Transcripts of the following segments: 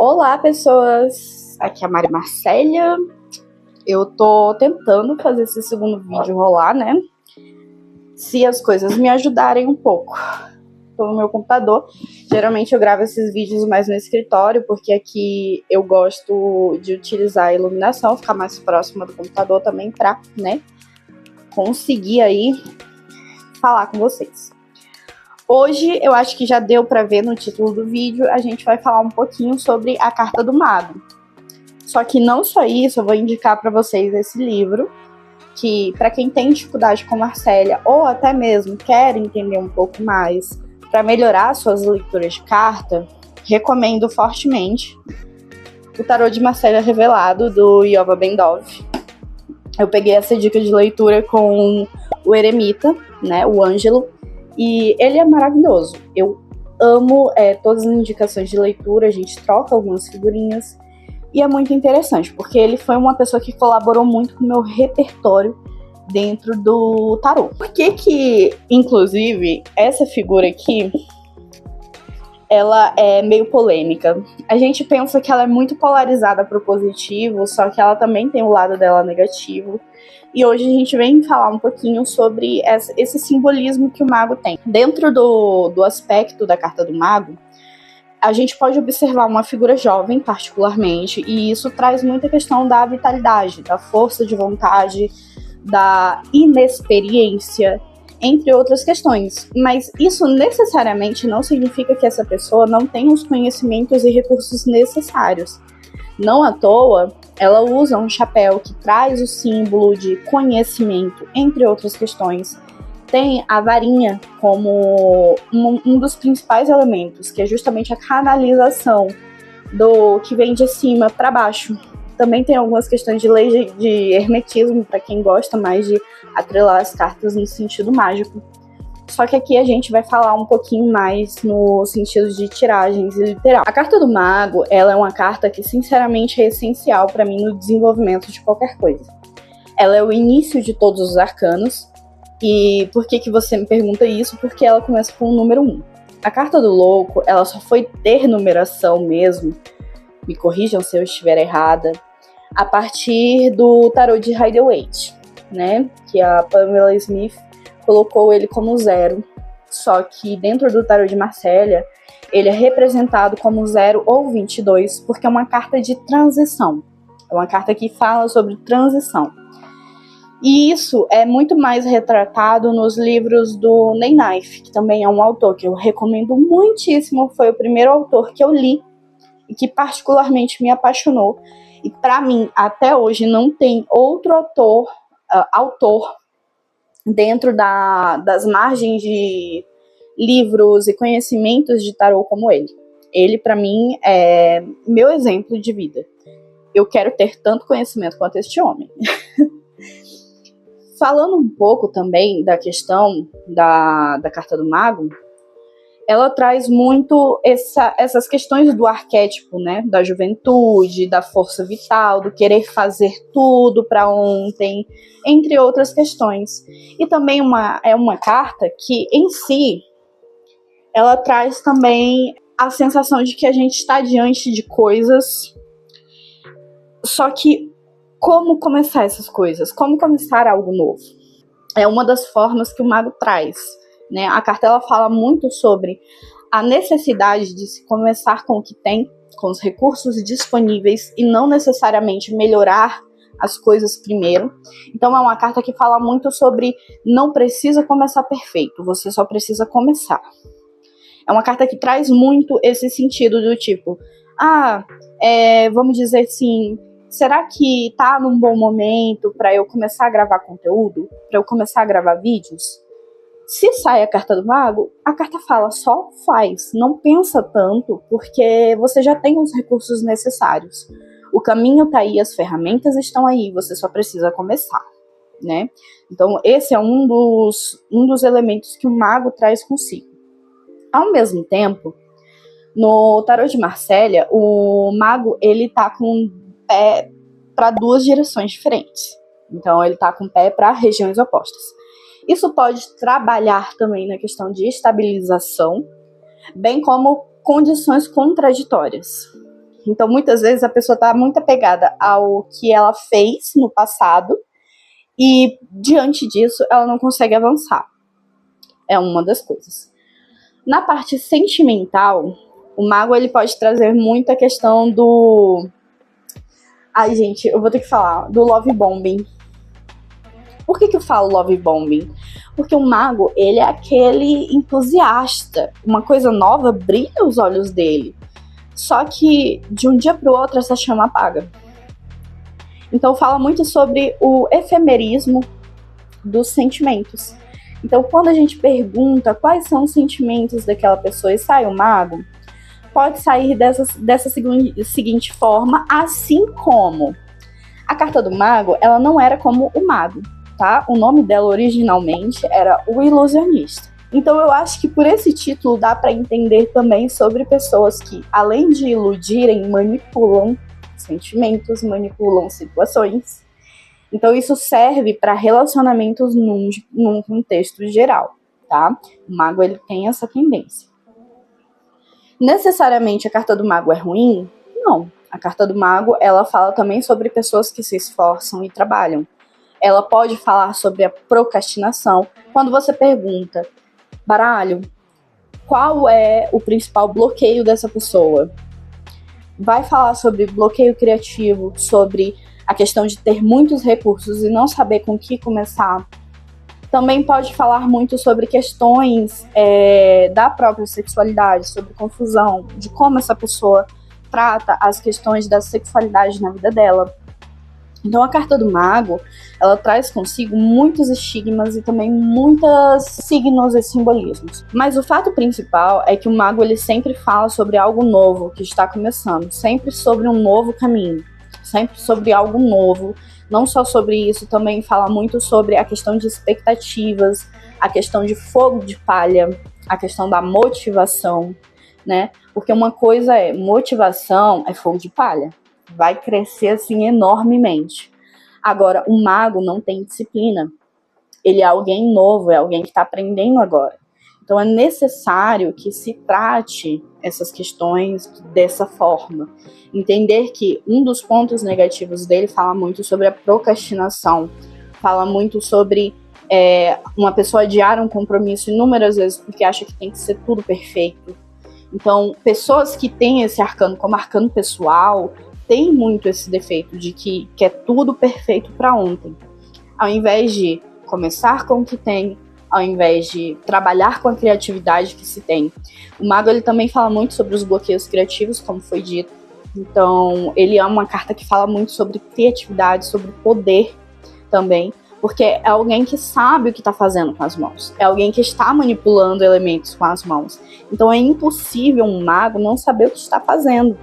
Olá, pessoas! Aqui é a Mari Marcélia. Eu tô tentando fazer esse segundo vídeo rolar, né? Se as coisas me ajudarem um pouco. Tô no meu computador. Geralmente eu gravo esses vídeos mais no escritório, porque aqui eu gosto de utilizar a iluminação, ficar mais próxima do computador também pra, né, conseguir aí falar com vocês. Hoje, eu acho que já deu para ver no título do vídeo, a gente vai falar um pouquinho sobre a Carta do Mago. Só que não só isso, eu vou indicar para vocês esse livro, que para quem tem dificuldade com Marcélia, ou até mesmo quer entender um pouco mais, para melhorar suas leituras de carta, recomendo fortemente o Tarô de Marcélia Revelado, do Yoba Bendov. Eu peguei essa dica de leitura com o Eremita, né, o Ângelo, e ele é maravilhoso. Eu amo todas as indicações de leitura, a gente troca algumas figurinhas. E é muito interessante, porque ele foi uma pessoa que colaborou muito com o meu repertório dentro do tarô. Por que, inclusive, essa figura aqui, ela é meio polêmica. A gente pensa que ela é muito polarizada para o positivo, só que ela também tem o lado dela negativo. E hoje a gente vem falar um pouquinho sobre esse simbolismo que o mago tem. Dentro do aspecto da carta do mago, a gente pode observar uma figura jovem, particularmente, e isso traz muita questão da vitalidade, da força de vontade, da inexperiência, entre outras questões. Mas isso necessariamente não significa que essa pessoa não tenha os conhecimentos e recursos necessários. Não à toa, ela usa um chapéu que traz o símbolo de conhecimento, entre outras questões. Tem a varinha como um dos principais elementos, que é justamente a canalização do que vem de cima para baixo. Também tem algumas questões de lei de hermetismo, para quem gosta mais de atrelar as cartas no sentido mágico. Só que aqui a gente vai falar um pouquinho mais no sentido de tiragens e literal. A carta do mago, ela é uma carta que sinceramente é essencial para mim no desenvolvimento de qualquer coisa. Ela é o início de todos os arcanos. E por que você me pergunta isso? Porque ela começa com o número 1. A carta do louco, ela só foi ter numeração mesmo, me corrijam se eu estiver errada, a partir do tarô de Rider-Waite, né? Que a Pamela Smith colocou ele como 0. Só que dentro do tarô de Marcélia, ele é representado como 0 ou 22, porque é uma carta de transição. É uma carta que fala sobre transição. E isso é muito mais retratado nos livros do Ney Knife, que também é um autor que eu recomendo muitíssimo. Foi o primeiro autor que eu li e que particularmente me apaixonou. E para mim, até hoje, não tem outro autor dentro das margens de livros e conhecimentos de tarô como ele. Ele, para mim, é meu exemplo de vida. Eu quero ter tanto conhecimento quanto este homem. Falando um pouco também da questão da carta do mago, ela traz muito essas questões do arquétipo, né? Da juventude, da força vital, do querer fazer tudo para ontem, entre outras questões. E também é uma carta que, em si, ela traz também a sensação de que a gente está diante de coisas, só que como começar essas coisas? Como começar algo novo? É uma das formas que o mago traz, né? A carta ela fala muito sobre a necessidade de se começar com o que tem, com os recursos disponíveis e não necessariamente melhorar as coisas primeiro. Então é uma carta que fala muito sobre não precisa começar perfeito, você só precisa começar. É uma carta que traz muito esse sentido do tipo, vamos dizer assim, será que tá num bom momento para eu começar a gravar conteúdo? Para eu começar a gravar vídeos? Se sai a carta do mago, a carta fala, só faz. Não pensa tanto, porque você já tem os recursos necessários. O caminho tá aí, as ferramentas estão aí, você só precisa começar, né? Então, esse é um dos elementos que o mago traz consigo. Ao mesmo tempo, no tarô de Marcélia, o mago, ele tá com pé para 2 direções diferentes. Então, ele tá com o pé para regiões opostas. Isso pode trabalhar também na questão de estabilização, bem como condições contraditórias. Então, muitas vezes a pessoa está muito apegada ao que ela fez no passado e, diante disso, ela não consegue avançar. É uma das coisas. Na parte sentimental, o mago ele pode trazer muito a questão do... Ai, gente, eu vou ter que falar do love bombing. Por que eu falo love bombing? Porque o mago, ele é aquele entusiasta. Uma coisa nova brilha os olhos dele. Só que, de um dia para o outro, essa chama apaga. Então, fala muito sobre o efemerismo dos sentimentos. Então, quando a gente pergunta quais são os sentimentos daquela pessoa e sai o mago, pode sair dessa seguinte forma, assim como a carta do mago, ela não era como o mago, tá? O nome dela originalmente era o ilusionista. Então eu acho que por esse título dá para entender também sobre pessoas que, além de iludirem, manipulam sentimentos, manipulam situações. Então isso serve para relacionamentos num contexto geral, tá? O mago ele tem essa tendência. Necessariamente a carta do mago é ruim? Não. A carta do mago, ela fala também sobre pessoas que se esforçam e trabalham. Ela pode falar sobre a procrastinação. Quando você pergunta, baralho, qual é o principal bloqueio dessa pessoa? Vai falar sobre bloqueio criativo, sobre a questão de ter muitos recursos e não saber com que começar. Também pode falar muito sobre questões da própria sexualidade, sobre confusão, de como essa pessoa trata as questões da sexualidade na vida dela. Então a carta do mago, ela traz consigo muitos estigmas e também muitos signos e simbolismos. Mas o fato principal é que o mago ele sempre fala sobre algo novo que está começando, sempre sobre um novo caminho, sempre sobre algo novo. Não só sobre isso, também fala muito sobre a questão de expectativas, a questão de fogo de palha, a questão da motivação, né? Porque uma coisa é motivação, é fogo de palha. Vai crescer assim enormemente. Agora, o mago não tem disciplina. Ele é alguém novo, é alguém que está aprendendo agora. Então é necessário que se trate essas questões dessa forma. Entender que um dos pontos negativos dele fala muito sobre a procrastinação, fala muito sobre uma pessoa adiar um compromisso inúmeras vezes porque acha que tem que ser tudo perfeito. Então, pessoas que têm esse arcano como arcano pessoal, têm muito esse defeito de que quer tudo perfeito para ontem. Ao invés de começar com o que tem, ao invés de trabalhar com a criatividade que se tem. O mago ele também fala muito sobre os bloqueios criativos, como foi dito. Então, ele é uma carta que fala muito sobre criatividade, sobre poder também, porque é alguém que sabe o que está fazendo com as mãos. É alguém que está manipulando elementos com as mãos. Então, é impossível um mago não saber o que está fazendo.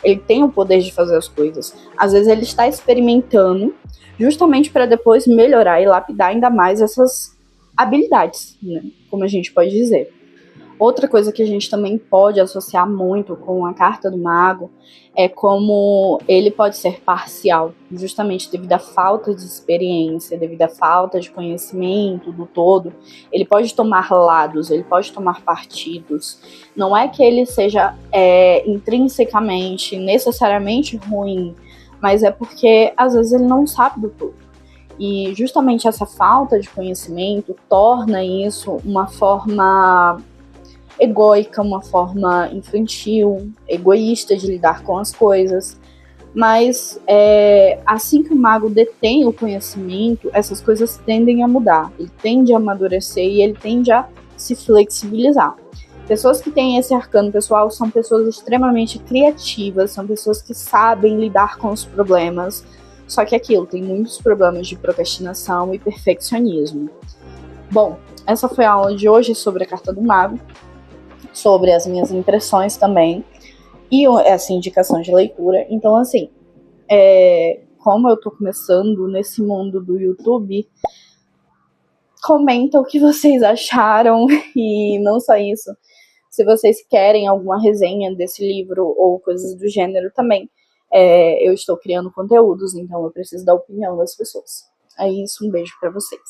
Ele tem o poder de fazer as coisas. Às vezes, ele está experimentando justamente para depois melhorar e lapidar ainda mais essas habilidades, né? Como a gente pode dizer. Outra coisa que a gente também pode associar muito com a carta do mago é como ele pode ser parcial, justamente devido à falta de experiência, devido à falta de conhecimento do todo. Ele pode tomar lados, ele pode tomar partidos. Não é que ele seja intrinsecamente, necessariamente ruim, mas é porque às vezes ele não sabe do todo. E justamente essa falta de conhecimento torna isso uma forma egóica, uma forma infantil, egoísta de lidar com as coisas. Mas assim que o mago detém o conhecimento, essas coisas tendem a mudar. Ele tende a amadurecer e ele tende a se flexibilizar. Pessoas que têm esse arcano pessoal são pessoas extremamente criativas, são pessoas que sabem lidar com os problemas. Só que aquilo, tem muitos problemas de procrastinação e perfeccionismo. Bom, essa foi a aula de hoje sobre a carta do mago, sobre as minhas impressões também, e essa indicação de leitura. Então, assim, como eu tô começando nesse mundo do YouTube, comenta o que vocês acharam, e não só isso, se vocês querem alguma resenha desse livro ou coisas do gênero também. Eu estou criando conteúdos, então eu preciso da opinião das pessoas. É isso, um beijo pra vocês.